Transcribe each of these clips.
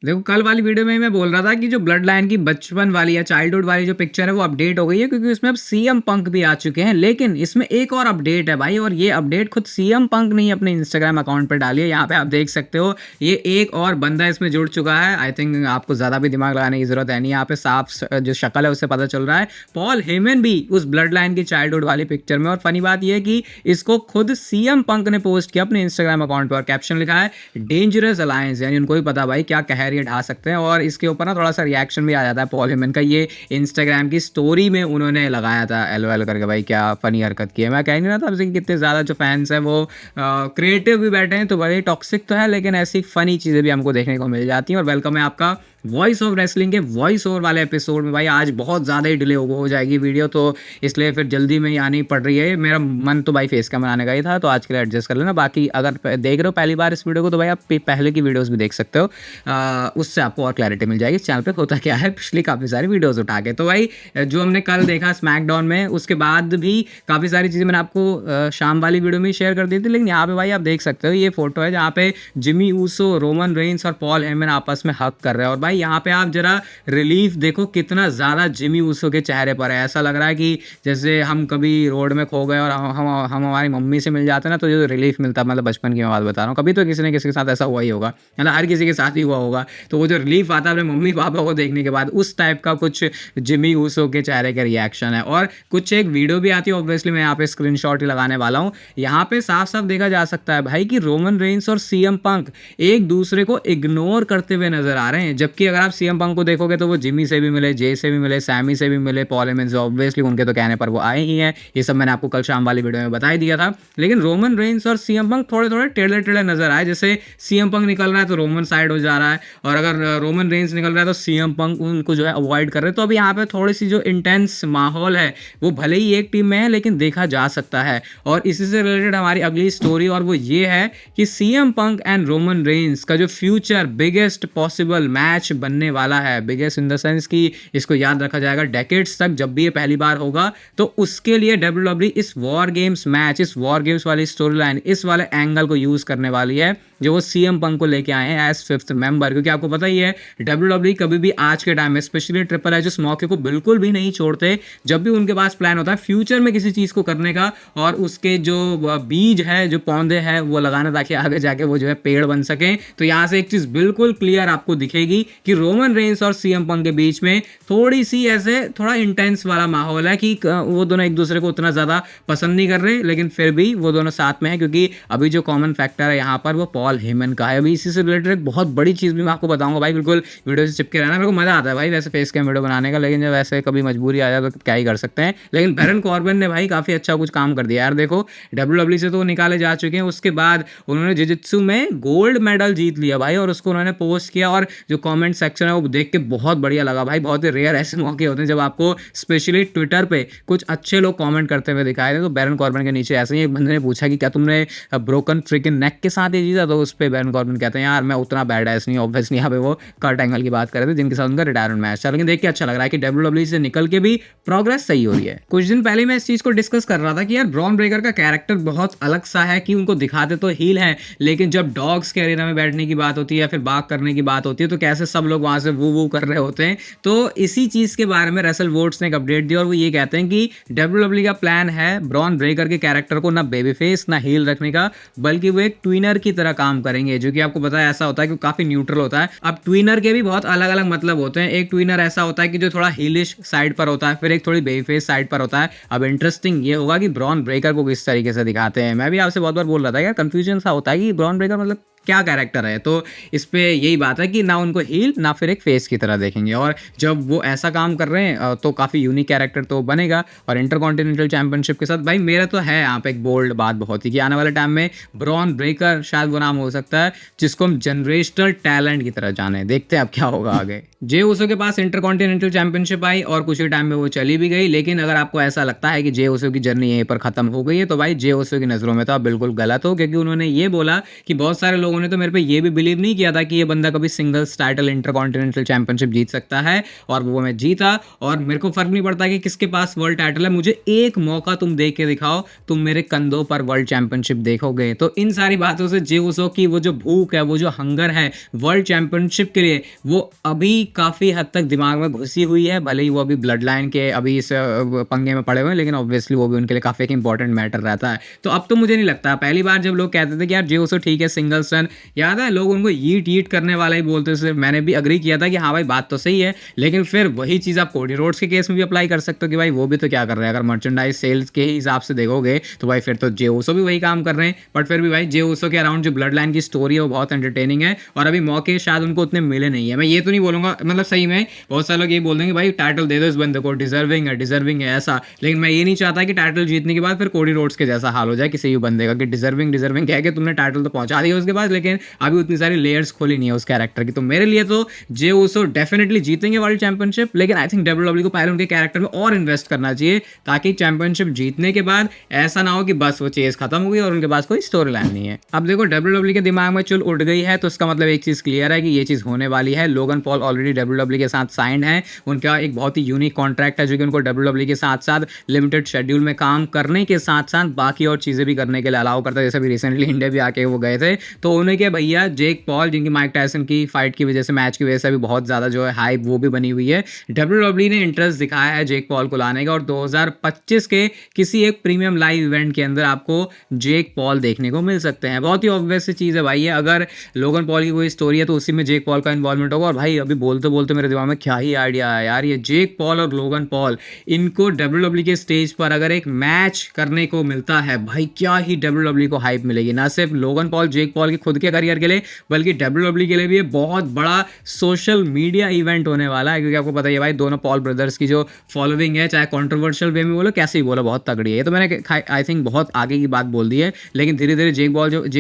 देखो कल वाली वीडियो में मैं बोल रहा था कि जो ब्लड लाइन की बचपन वाली या चाइल्डहुड वाली जो पिक्चर है वो अपडेट हो गई है, क्योंकि उसमें अब सीएम पंक भी आ चुके हैं। लेकिन इसमें एक और अपडेट है भाई, और ये अपडेट खुद सीएम पंक ने अपने इंस्टाग्राम अकाउंट पर डाली है। यहाँ पे आप देख सकते हो ये एक और बंदा इसमें जुड़ चुका है। आई थिंक आपको ज़्यादा भी दिमाग लगाने की जरूरत है नहीं, यहाँ पे साफ जो शक्ल है उससे पता चल रहा है पॉल हेमन भी उस ब्लड लाइन की चाइल्डहुड वाली पिक्चर में। और फनी बात यह है कि इसको खुद सीएम पंक ने पोस्ट किया अपने इंस्टाग्राम अकाउंट पर, कैप्शन लिखा है डेंजरस अलायंस, यानी उनको भी पता भाई क्या कहर ये ढा सकते हैं। और इसके ऊपर ना थोड़ा सा रिएक्शन भी आ जाता है पॉल हेमन का, ये इंस्टाग्राम की स्टोरी में उन्होंने लगाया था एलओएल करके, भाई क्या फनी हरकत की है। मैं कह नहीं रहा था आपसे कि कितने ज़्यादा जो फैंस हैं वो क्रिएटिव भी बैठे हैं, तो बड़े टॉक्सिक तो है लेकिन ऐसी फनी चीज़ें भी हमको देखने को मिल जाती हैं। और वेलकम है आपका वॉइस ऑफ रेसलिंग के वॉइस ओवर वाले एपिसोड में। भाई आज बहुत ज़्यादा ही डिले हो जाएगी वीडियो, तो इसलिए फिर जल्दी में ही आनी पड़ रही है। मेरा मन तो भाई फेस कैम बनाने का ही था, तो आज के लिए एडजस्ट कर लेना। बाकी अगर देख रहे हो पहली बार इस वीडियो को, तो भाई आप पहले की वीडियोस भी देख सकते हो, उससे आपको और क्लैरिटी मिल जाएगी चैनल पे होता क्या है पिछली काफ़ी सारी वीडियोज़ उठा के। तो भाई जो हमने कल देखा स्मैकडाउन में, उसके बाद भी काफ़ी सारी चीज़ें मैंने आपको शाम वाली वीडियो में शेयर कर दी थी। लेकिन यहाँ पे भाई आप देख सकते हो ये फोटो है जहाँ पे जिमी ऊसो, रोमन रेंस और पॉल हेमन आपस में हक कर रहे हैं। और भाई यहाँ पे आप जरा रिलीफ देखो कितना ज़्यादा जिमी ऊसो के चेहरे पर है। ऐसा लग रहा है कि जैसे हम कभी रोड में खो गए और हम हमारी मम्मी से मिल जाते हैं ना, तो जो रिलीफ मिलता है, मतलब बचपन की मैं बात बता रहा हूँ, कभी तो किसी ने किसी के साथ ऐसा हुआ ही होगा, मतलब हर किसी के साथ ही हुआ होगा। तो वो जो रिलीफ आता है अपने मम्मी पापा को देखने के बाद, उस टाइप का कुछ जिमी ऊसो के चेहरे का रिएक्शन है। और कुछ एक वीडियो भी आती है, ऑब्वियसली मैं यहाँ पे स्क्रीनशॉट ही लगाने वाला हूँ। यहाँ पे साफ साफ देखा जा सकता है भाई कि रोमन रेंस और सीएम पंक एक दूसरे को इग्नोर करते हुए नजर आ रहे हैं। जबकि अगर आप सीएम पंक को देखोगे तो वो जिमी से भी मिले, जे से भी मिले, सैमी से भी मिले, पॉल हेमन से, ऑब्वियसली उनके तो कहने पर वो आए ही हैं। ये सब मैंने आपको कल शाम वाली वीडियो में बता ही दिया था। लेकिन रोमन रेंस और सीएम पंक थोड़े थोड़े टेढ़े टेढ़े नजर आए। जैसे सीएम पंक निकल रहा है तो रोमन साइड हो जा रहा है, और अगर रोमन रेंस निकल रहा है तो सीएम पंक उनको जो है अवॉइड कर रहे हैं। तो अभी यहाँ पे थोड़ी सी जो इंटेंस माहौल है वो भले ही एक टीम में है लेकिन देखा जा सकता है। और इसी से रिलेटेड हमारी अगली स्टोरी, और वो ये है कि CM Punk and Roman Reigns का जो फ्यूचर बिगेस्ट पॉसिबल मैच बनने वाला है, बिगेस्ट इन द सेंस कि इसको याद रखा जाएगा डेकेड्स तक, जब भी ये पहली बार होगा तो उसके लिए डब्ल्यूडब्ल्यूई इस वॉर गेम्स मैच, इस वॉर गेम्स वाली स्टोरी लाइन, इस वाले एंगल को यूज करने वाली है जो वो सीएम पंक को लेके आए हैं एज फिफ्थ मेंबर। क्योंकि आपको पता ही है डब्ल्यूडब्ल्यूई कभी भी आज के टाइम में, स्पेशली ट्रिपल एच, उस मौके को बिल्कुल भी नहीं छोड़ते। जब भी उनके पास प्लान होता है फ्यूचर में किसी चीज को करने का, और उसके जो बीज है, जो पौधे हैं, वो लगाना ताकि आगे जाके वो जो है पेड़ बन सके। तो यहाँ से एक चीज बिल्कुल क्लियर आपको दिखेगी कि रोमन रेंस और सीएम पंक के बीच में थोड़ी सी ऐसे थोड़ा इंटेंस वाला माहौल है कि वो दोनों एक दूसरे को उतना ज्यादा पसंद नहीं कर रहे, लेकिन फिर भी वो दोनों साथ में है। क्योंकि अभी जो कॉमन फैक्टर है यहाँ पर वो पॉल हेमन का है। अभी इसी से रिलेटेड एक बहुत बड़ी चीज भी मैं आपको बताऊंगा भाई, बिल्कुल वीडियो से चिपके रहना। मेरे को मजा आता है भाई वैसे फेस कैम वीडियो बनाने का, लेकिन जब वैसे कभी मजबूरी आ जाए तो क्या ही कर सकते हैं। लेकिन बैरन कॉर्बिन ने भाई काफी अच्छा कुछ काम कर दिया यार। देखो डब्ल्यूडब्ल्यूई से तो निकाले जा चुके हैं, उसके बाद उन्होंने जिजित्सु में गोल्ड मेडल जीत लिया भाई, और उसको उन्होंने पोस्ट किया। और जो कमेंट सेक्शन है वो देख के बहुत बढ़िया लगा भाई। बहुत ही रेयर ऐसे मौके होते हैं जब आपको स्पेशली ट्विटर पे कुछ अच्छे लोग कमेंट करते हुए दिखाए थे। तो बैरन कॉर्बिन के नीचे ऐसे ही एक बंदे ने पूछा कि क्या तुमने ब्रोकन फ्रिकन नेक के साथ ये जीता, तो उस पर बैरन कॉर्बिन कहते हैं यार मैं उतना बैड ऐस नहीं। ऑब्वियसली यहाँ पे वो कर्ट एंगल की बात कर रहे थे जिनके साथ उनका रिटायरमेंट मैच था। लेकिन देख के अच्छा लग रहा है कि डब्ल्यूडब्ल्यूई से निकल के भी प्रोग्रेस सही हो रही है। कुछ दिन पहले मैं इस चीज को डिस्कस कर रहा था कि यार ब्रॉन ब्रेकर का कैरेक्टर बहुत अलग सा है, कि उनको दिखाते तो हील है लेकिन जब डॉग्स के एरिया में बैठने की बात होती है या फिर बाग करने की बात होती है तो कैसे सब लोग वहां से वो वो कर रहे होते हैं। तो इसी चीज के बारे में रसल वोट्स ने एक अपडेट दिया, और वो ये कहते हैं कि डब्ल्यूडब्ल्यूई का प्लान है ब्रॉन ब्रेकर के कैरेक्टर को ना बेबी फेस ना हील रखने का, बल्कि वो एक ट्विनर की तरह काम करेंगे। जो कि आपको पता है ऐसा होता है कि काफी न्यूट्रल होता है। अब ट्विनर के भी बहुत अलग अलग मतलब होते हैं। एक ट्विनर ऐसा होता है कि जो थोड़ा हीलिश साइड पर होता है, फिर एक थोड़ी बेबी फेस साइड पर होता है। अब इंटरेस्टिंग ये होगा कि ब्रॉन ब्रेकर को किस तरीके से दिखाते हैं। मैं भी आपसे बहुत बार बोल रहा था यार, कंफ्यूजन सा होता है कि ब्रॉन ब्रेकर मतलब क्या कैरेक्टर है। तो इस पे यही बात है कि ना उनको हील ना फिर एक फेस की तरह देखेंगे, और जब वो ऐसा काम कर रहे हैं तो काफ़ी यूनिक कैरेक्टर तो बनेगा। और इंटरकॉन्टिनेंटल चैंपियनशिप के साथ भाई मेरा तो है यहाँ पे एक बोल्ड बात बहुत ही कि आने वाले टाइम में ब्रॉन ब्रेकर शायद वो नाम हो सकता है जिसको हम जनरेशनल टैलेंट की तरह जाने। देखते हैं अब क्या होगा आगे। जे उसो के पास इंटरकॉन्टिनेंटल चैंपियनशिप आई और कुछ ही टाइम में वो चली भी गई। लेकिन अगर आपको ऐसा लगता है कि जे उसो की जर्नी यहीं पर खत्म हो गई है तो भाई जे उसो की नज़रों में तो आप बिल्कुल गलत हो, क्योंकि उन्होंने ये बोला कि बहुत सारे लोग लोगों ने तो मेरे पे ये भी बिलीव नहीं किया था कि ये बंदा कभी सिंगल्स टाइटल इंटरकॉन्टिनेंटल चैंपियनशिप जीत सकता है, और वो मैं जीता। और मेरे को फर्क नहीं पड़ता कि किसके पास वर्ल्ड टाइटल है, मुझे एक मौका तुम दे के दिखाओ, तुम मेरे कंधों पर वर्ल्ड चैंपियनशिप देखोगे। तो इन सारी बातों से जे उसो की वो जो भूख है, वो जो हंगर है वर्ल्ड चैंपियनशिप के लिए, वो अभी काफ़ी हद तक दिमाग में घुसी हुई है। भले ही वो अभी ब्लड लाइन के अभी इस पंगे में पड़े हुए हैं, लेकिन ऑब्वियसली वो भी उनके लिए काफ़ी एक इंपॉर्टेंट मैटर रहता है। तो अब तो मुझे नहीं लगता, पहली बार जब लोग कहते थे कि यार जे उसो ठीक है सिंगल्स रन, याद है लोग उनको यीट यीट करने वाला ही बोलते थे। मैंने भी अग्री किया था कि हाँ भाई बात तो सही है, लेकिन फिर वही चीज़ आप कोडी रोड्स के केस में भी अप्लाई कर सकते हो कि भाई वो भी तो क्या कर रहे हैं। अगर मर्चेंडाइज सेल्स के हिसाब से देखोगे तो भाई फिर तो जे उसो भी वही काम कर रहे हैं। बट फिर भी भाई जे उसो के अराउंड जो ब्लड लाइन की स्टोरी है वो बहुत एंटरटेनिंग है, और अभी मौके शायद उनको उतने मिले नहीं है। मैं ये तो नहीं बोलूंगा, मतलब सही में बहुत सारे लोग ये बोल देंगे भाई टाइटल दे दो इस बंदे को, डिजर्विंग है ऐसा, लेकिन मैं ये नहीं चाहता कि टाइटल जीतने के बाद फिर कोडी रोड्स के जैसा हाल हो जाए किसी भी बंदे का कि डिजर्विंग कह के तुमने टाइटल तो पहुंचा दिया उसके पास, लेकिन अभी उतनी सारी लेयर्स खोली नहीं है उस कैरेक्टर की। तो मेरे लिए तो जे उसो डेफिनेटली जीतेंगे वर्ल्ड चैंपियनशिप, लेकिन आई थिंक डब्ल्यूडब्ल्यूई को पहले उनके कैरेक्टर में और इन्वेस्ट करना चाहिए, ताकि चैंपियनशिप जीतने के बाद ऐसा ना हो कि बस वो चेज खत्म हो गई और उनके पास कोई स्टोरी लाइन नहीं है। अब देखो डब्ल्यूडब्ल्यूई के दिमाग में चुल उड़ गई है, तो इसका मतलब एक चीज क्लियर है कि ये चीज होने वाली है। लोगन पॉल ऑलरेडी डब्ल्यूडब्ल्यूई के साथ साइंड है, उनका एक बहुत ही यूनिक कॉन्ट्रैक्ट है जो कि उनको डब्ल्यूडब्ल्यूई के साथ साथ लिमिटेड शेड्यूल में काम करने के साथ साथ बाकी और चीजें भी करने के लिए अलाउ करता है। जैसे भी रिसेंटली इंडिया भी आके वो गए थे, तो उन्हें के भैया जेक पॉल, जिनकी माइक टायसन की फाइट की वजह से, मैच की वजह से भी बहुत ज्यादा जो है हाइप वो भी बनी हुई है। डब्ल्यूडब्ल्यूई ने इंटरेस्ट दिखाया है जेक पॉल को लाने का, और 2025 के किसी एक प्रीमियम लाइव इवेंट के अंदर आपको जेक पॉल देखने को मिल सकते हैं। बहुत ही ऑब्वियस चीज़ है भाई है, अगर लोगन पॉल की कोई स्टोरी है तो उसी में जेक पॉल का इन्वॉल्वमेंट होगा। और भाई अभी बोलते बोलते मेरे दिमाग में क्या ही आइडिया है यार, ये जेक पॉल और लोगन पॉल, इनको डब्ल्यूडब्ल्यूई के स्टेज पर अगर एक मैच करने को मिलता है, भाई क्या ही डब्ल्यूडब्ल्यूई को हाइप मिलेगी। ना सिर्फ लोगन पॉल जेक पॉल के खुद के करियर के लिए, बल्कि डब्ल्यूडब्ल्यूई के लिए भी ये बहुत बड़ा सोशल मीडिया इवेंट होने वाला है, क्योंकि आपको पता है भाई दोनों पॉल ब्रदर्स की जो फॉलोइंग है, चाहे कंट्रोवर्शियल वे में बोलो कैसे ही बोलो, बहुत तगड़ी है। ये तो मैंने आई थिंक बहुत आगे की बात बोल दी है, लेकिन धीरे धीरे जेक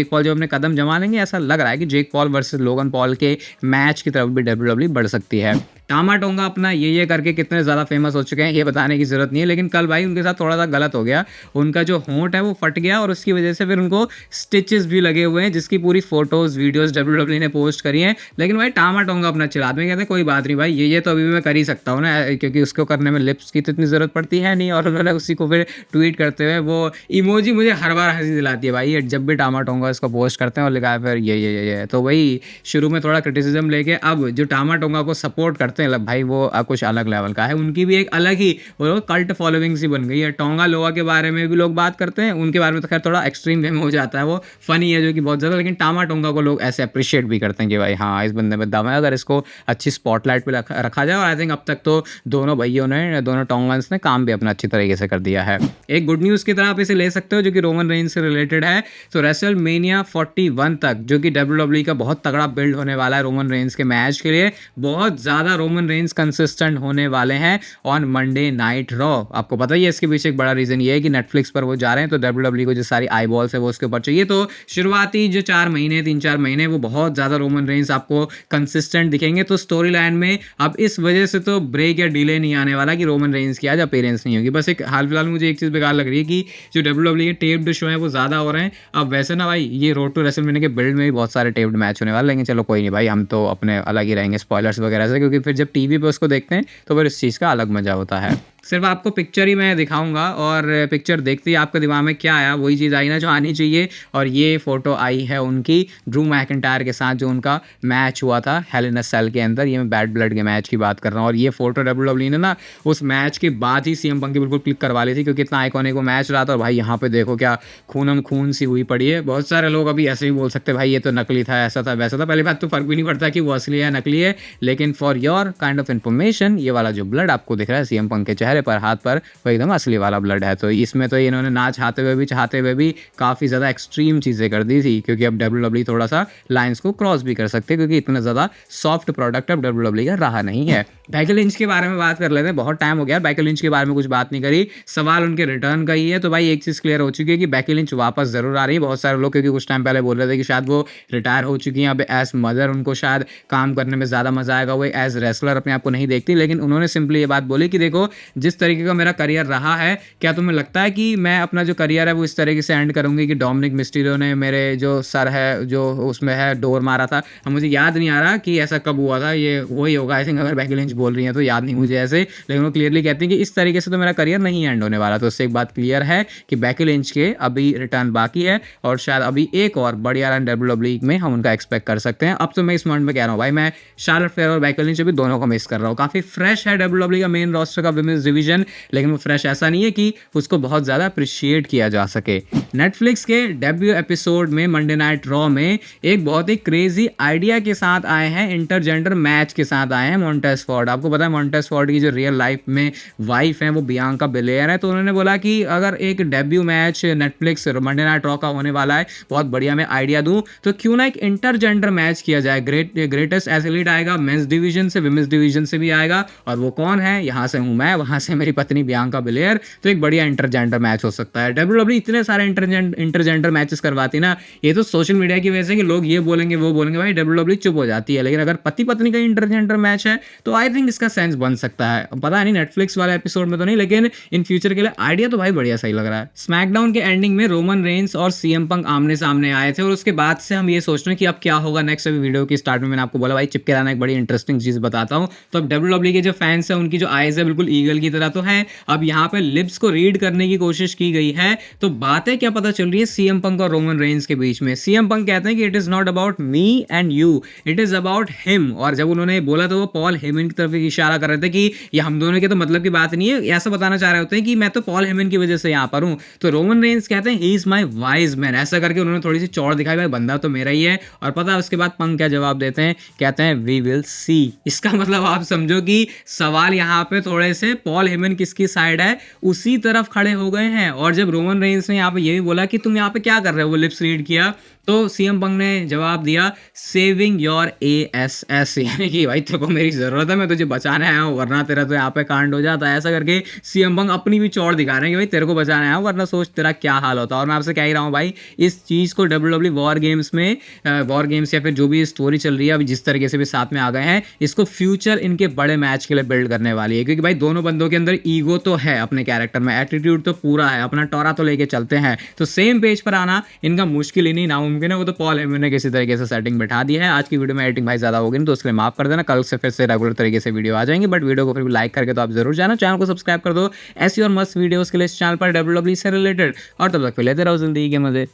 पॉल जो अपने कदम जमा लेंगे, ऐसा लग रहा है कि Jake Paul versus Logan Paul के मैच की तरफ भी डब्ल्यूडब्ल्यूई बढ़ सकती है। टामा टोंगा अपना ये करके कितने ज़्यादा फेमस हो चुके हैं ये बताने की ज़रूरत नहीं है, लेकिन कल भाई उनके साथ थोड़ा सा गलत हो गया। उनका जो होंठ है वो फट गया, और उसकी वजह से फिर उनको स्टिचेस भी लगे हुए हैं, जिसकी पूरी फोटोज़ वीडियोज़ डब्ल्यूडब्ल्यूई ने पोस्ट करी हैं। लेकिन भाई टामा टोंगा अपना चिल्ला में कहते हैं कोई बात नहीं भाई, ये तो अभी भी मैं कर ही सकता हूँ ना, क्योंकि उसको करने में लिप्स की तो इतनी ज़रूरत पड़ती है नहीं। और उन्होंने उसी को फिर ट्वीट करते हुए वो इमोजी मुझे हर बार हंसी दिलाती है भाई, ये जब भी टामा टोंगा इसको पोस्ट करते हैं और लिखा है फिर ये। तो वही शुरू में थोड़ा क्रिटिसिज्म लेके अब जो टामा टोंगा को सपोर्ट करते हैं भाई, वो कुछ अलग लेवल का है। उनकी भी एक अलग ही वो कल्ट फॉलोइंग सी बन गई है। टोंगा लोगा के बारे में भी लोग बात करते हैं, उनके बारे में तो खैर थोड़ा एक्सट्रीम वे में हो जाता है, वो फनी है जो कि बहुत ज़्यादा, लेकिन टामा टोंगा को लोग ऐसे अप्रिशिएट भी करते हैं कि भाई हाँ इस बंदे में दम है, अगर इसको अच्छी स्पॉटलाइट पे रखा जाए। और आई थिंक अब तक तो दोनों भाइयों ने, दोनों टोंगन्स ने काम भी अपना अच्छी तरीके से कर दिया है। एक गुड न्यूज़ की तरह आप इसे ले सकते हो जो कि रोमन रेंज से रिलेटेड है। तो रेसलमेनिया 41 तक जो कि डब्ल्यूडब्ल्यूई का बहुत तगड़ा बिल्ड होने वाला है रोमन रेंज के मैच के लिए, बहुत ज़्यादा रोमन रेंज कंसिस्टेंट होने वाले हैं ऑन मंडे नाइट रॉ। आपको पता ही है इसके पीछे एक बड़ा रीजन ये है कि नेटफ्लिक्स पर वो जा रहे हैं, तो डब्ल्यूडब्ल्यूई को जो सारी आई बॉल्स है वो उसके ऊपर चाहिए। तो शुरुआती जो 3-4 महीने वो बहुत ज़्यादा रोमन रेंज आपको कंसिस्टेंट दिखेंगे। तो स्टोरी लाइन में अब इस वजह से तो ब्रेक या डिले नहीं आने वाला कि रोमन रेंज की आज अपीयरेंस नहीं होगी। बस एक हाल फिलहाल मुझे एक चीज़ बेकार लग रही है कि जो डब्ल्यूडब्ल्यूई के टेप्ड शो है वो ज़्यादा हो रहे हैं। अब वैसे ना भाई ये रोड टू रेसलमेनिया के बिल्ड में भी बहुत सारे टेप्ड मैच होने वाले, लेकिन चलो कोई नहीं भाई, हम तो अपने अलग ही रहेंगे स्पॉयलर्स वगैरह से, क्योंकि फिर जब टीवी पे उसको देखते हैं तो फिर इस चीज़ का अलग मजा होता है। सिर्फ आपको पिक्चर ही मैं दिखाऊंगा, और पिक्चर देखते ही आपके दिमाग में क्या आया वही चीज़ आई ना जो आनी चाहिए। और ये फोटो आई है उनकी ड्रू मैकिंटायर के साथ जो उनका मैच हुआ था हेल इन अ सेल के अंदर। ये मैं बैड ब्लड के मैच की बात कर रहा हूँ, और ये फोटो डब्ल्यूडब्ल्यूई ने ना उस मैच के बाद ही सीएम पंक की बिल्कुल क्लिक करवा ली थी, क्योंकि इतना आइकॉनिक वो मैच रहा था। और भाई यहाँ पे देखो क्या खूनम खून सी हुई पड़ी है। बहुत सारे लोग अभी ऐसे ही बोल सकते भाई ये तो नकली था, ऐसा था वैसा था। पहली बात तो फर्क भी नहीं पड़ता कि वो असली है नकली है, लेकिन for your kind of information ये वाला जो ब्लड आपको दिख रहा है सीएम पंक के चेहरे पर हाथ पर, वो एकदम असली वाला ब्लड है। तो इसमें तो इन्होंने ना चाहते हुए भी काफ़ी ज़्यादा एक्सट्रीम चीज़ें कर दी थी, क्योंकि अब डब्ल्यूडब्ल्यूई थोड़ा सा लाइंस को क्रॉस भी कर सकते हैं, क्योंकि इतना ज़्यादा सॉफ्ट प्रोडक्ट अब डब्ल्यूडब्ल्यूई का रहा नहीं है। बेकी लिंच के बारे में बात कर लेते हैं, बहुत टाइम हो गया बेकी लिंच के बारे में कुछ बात नहीं करी। सवाल उनके रिटर्न का ही है। तो भाई एक चीज़ क्लियर हो चुकी है कि बेकी लिंच वापस ज़रूर आ रही है। बहुत सारे लोग क्योंकि कुछ टाइम पहले बोल रहे थे कि शायद वो रिटायर हो चुकी हैं, अब एज मदर उनको शायद काम करने में ज़्यादा मजा आएगा, वो एज रेसलर अपने आप को नहीं देखती। लेकिन उन्होंने सिंपली ये बात बोली कि देखो जिस तरीके का मेरा करियर रहा है, क्या तुम्हें लगता है कि मैं अपना जो करियर है वो इस तरीके से एंड करूंगी कि डोमिनिक मिस्टीरियो ने मेरे जो सर है जो उसमें है डोर मारा था? अब मुझे याद नहीं आ रहा कि ऐसा कब हुआ था, ये वही होगा आई थिंक, अगर बेकी लिंच बोल रही है तो, याद नहीं मुझे ऐसे, लेकिन वो क्लियरली कहती हैं कि इस तरीके से तो मेरा करियर नहीं एंड होने वाला। तो उससे एक बात क्लियर है कि बेकी लिंच के अभी रिटर्न बाकी है और शायद अभी एक और बढ़िया रन WWE में हम उनका एक्सपेक्ट कर सकते हैं। अब तो मैं इस मोमेंट में कह रहा हूँ भाई, मैं शार्लेट फ्लेयर और बेकी लिंच भी दोनों को मिस कर रहा हूँ। काफ़ी फ्रेश है WWE का मेन रोस्टर का विमेंस डिवीजन, लेकिन वो फ्रेश ऐसा नहीं है कि उसको बहुत ज़्यादा अप्रिशिएट किया जा सके। नेटफ्लिक्स के डेब्यू एपिसोड में मंडे नाइट रॉ में एक बहुत ही क्रेजी आइडिया के साथ आए हैं, इंटरजेंडर मैच के साथ आए हैं मोंटेस फोर्ड। आपको पता है मोंटेस फोर्ड की जो रियल लाइफ में वाइफ है वो बियांका बेलेयर है, तो उन्होंने बोला कि अगर एक debut match Netflix Monday night raw का होने वाला है, बहुत बढ़िया मैं आइडिया दूं, तो क्यों ना एक इंटरजेंडर मैच किया जाए। ग्रेटेस्ट एथलीट आएगा मेंस डिवीजन से, विमेंस डिवीजन से भी आएगा, और वो कौन है? यहाँ से हूँ मैं, वहाँ से मेरी पत्नी बियांका बेलेयर। तो एक बढ़िया इंटरजेंडर मैच हो सकता है। WWE इतने सारे इंटरजेंडर मैचेस करवाती ना, ये तो सोशल मीडिया की वजह से कि लोग ये बोलेंगे वो बोलेंगे, भाई WWE चुप हो जाती है। लेकिन अगर पति पत्नी का इंटरजेंडर मैच है तो आई थिंक इसका सेंस बन सकता है। पता नहीं नेटफ्लिक्स वाले एपिसोड में तो नहीं, लेकिन इन फ्यूचर के लिए आइडिया तो भाई बढ़िया सही लग रहा है। स्मैकडाउन के एंडिंग में रोमन रेंस और CM पंक आमने सामने आए थे, और उसके बाद से हम ये सोच रहे हैं कि अब क्या होगा नेक्स्ट। अभी वीडियो की स्टार्ट में मैंने आपको बोला भाई चिपके रहना, एक बड़ी इंटरेस्टिंग चीज बताता हूँ। तो अब WWE के जो फैंस है उनकी जो आईज है बिल्कुल ईगल की तरह तो है, अब यहाँ पे लिप्स को रीड करने की कोशिश की गई है। तो बातें क्या पता चल रही है CM पंक और रोमन रेंस के बीच में। CM पंक कहते हैं कि it is not about me and you, it is about him. और जब उन्होंने बोला तो वो पॉल हेमन की तरफ इशारा कर रहे थे कि ये हम दोनों के तो मतलब की बात नहीं है, ऐसा बताना चाह रहे होते हैं कि मैं तो पॉल हेमन की वजह से यहाँ पर हूँ। तो रोमन रेंस कहते हैं he is my wise man, ऐसा करके उन्होंने थोड़ी सी चौड़ दिखाई, भाई बंदा तो मेरा ही है। और पता है उसके बाद पंक क्या जवाब देते हैं? कहते हैं वी विल सी। इसका मतलब आप समझो कि सवाल यहाँ पे थोड़े से पॉल हेमन किसकी साइड है उसी तरफ खड़े हो गए हैं। और जब रोमन रेंस ने यहाँ पे ये भी बोला कि तुम यहाँ पे क्या कर रहे हो, वो लिप्स रीड किया, तो CM पंक ने जवाब दिया सेविंग योर ASS, यानी कि भाई तेरे को मेरी जरूरत है, मैं तुझे बचाने आया हूँ, वरना तेरा तो यहाँ पे कांड हो जाता है। ऐसा करके CM पंक अपनी भी चौड़ दिखा रहे हैं कि भाई तेरे को बचाने आया हूँ, वरना सोच तेरा क्या हाल होता है। और मैं आपसे कह ही रहा हूँ भाई, इस चीज़ को WWE वॉर गेम्स में, वॉर गेम्स या फिर जो भी स्टोरी चल रही है अभी जिस तरीके से भी साथ में आ गए हैं, इसको फ्यूचर इनके बड़े मैच के लिए बिल्ड करने वाली है। क्योंकि भाई दोनों बंदों के अंदर ईगो तो है अपने कैरेक्टर में, एटीट्यूड तो पूरा है, अपना टोरा तो लेके चलते हैं, तो सेम पेज पर आना इनका मुश्किल ही नहीं नामुमकिन है। वो तो पॉल हेमन ने किसी तरीके से सेटिंग बैठा दी है। आज की वीडियो में एडिटिंग भाई ज्यादा होगी तो उसके लिए माफ कर देना, कल से फिर से रेगुलर तरीके से वीडियो आ जाएंगे। बट वीडियो को फिर भी लाइक करके तो आप जरूर जाना, चैनल को सब्सक्राइब कर दो ऐसी और मस्त वीडियोस के लिए इस चैनल पर WWE से रिलेटेड। और तब तक लेते रहो जिंदगी के मजे।